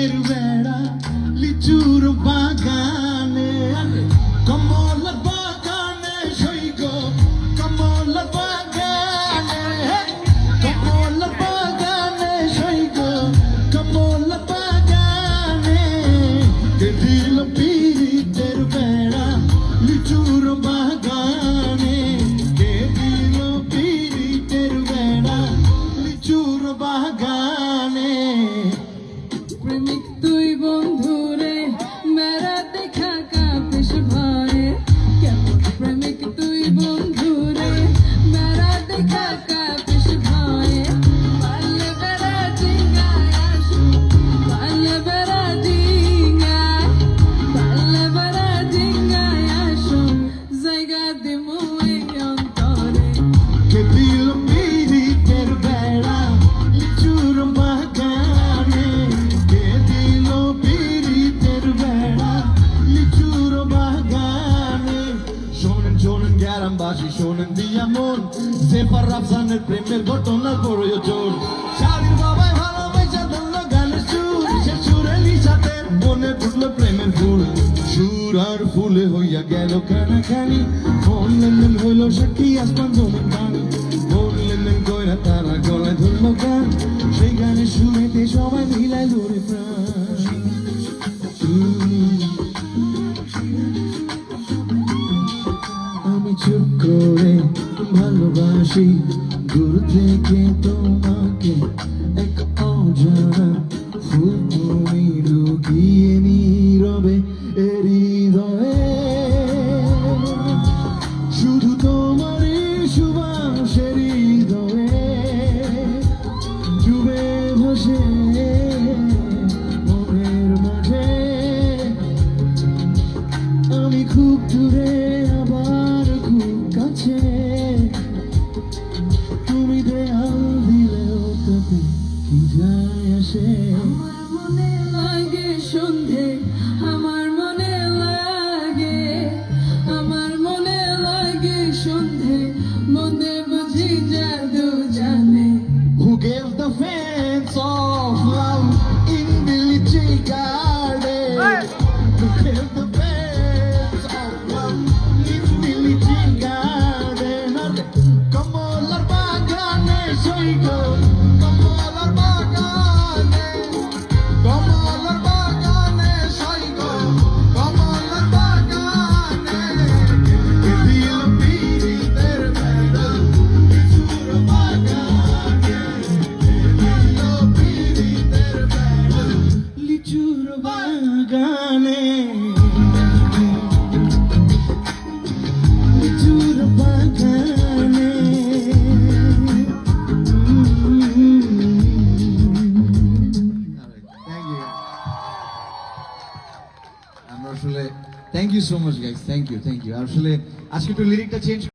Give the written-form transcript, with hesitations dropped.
বেড়া লিচুর বাগানে কমল বাগানে সৈগ কমল বাগানে কমল বাগানে সৈগ কমল বাগানে দিল পীরিতের বেড়া লিচুর বাগানে দিল পীরিতের বেড়া লিচুর বাগানে প্রেমিক তুই বন্ধুরে মেরা দেখা কাপিস ভয়ে কেমন প্রেমিক তুই বন্ধুরে মেরা দেখা কাপিস ভয়ে পালে বেড়া ডিঙ্গায় আসু পালে বেড়া ডিঙ্গায় আসু জায়গা দিমু এই অন্তরে que digo piriতের বেড়া লিচুর বাগানে que digo piriতের বেড়া লিচুর বাগানে শোনেন শোনেন গ্রামবাসী শোনেন দিয়া মন জেফার রাফসানের প্রেমের ঘটনার প্রয়োজন শালির বাবাই ভালোবাসা ধরলো গানের সুর সে সুরে নিশাতের মনে ফুটলো প্রেমের ফুল সুর আর ফুলে হইয়া গেল খানাখানি মন লেনদেন হইল সাক্ষী আসমান জমিন পানি মন লেনদেন কইরা তারা গলায় ধরলো গান সেই গানের সুরেতে সবাই মিলাই ধরে প্রাণ আমি চুপ করে ভালোবাসি দূর থেকে তোমাকে এক অজানা ফুল তুমি লুকিয়ে নীরবে হৃদয়ে শুধু তোমারই সুবাসের হৃদয়ে ডুবে বসে মনের মাঝে আমি খুব দূরে আবার খুব কাছে তুমি দেয়াল দিলেও তাতে কি যায় আসে আমার মনে লাগে সন্ধে আমার মনে লাগে আমার মনে লাগে সন্ধে মনে বুঝি জাদু জানে Who gave the fence of love in the little garden? Who gave the fence of love in the little garden? Kamalar bagane soigo, kamalar bagane, kamalar bagane soigo, kamalar bagane. Que dilo piriter beda, lichur bagane. লিচুর বাগানে লিচুর বাগানে আমরা আসলে thank you so much guys thank you আসলে আজকে একটু লিরিকটা change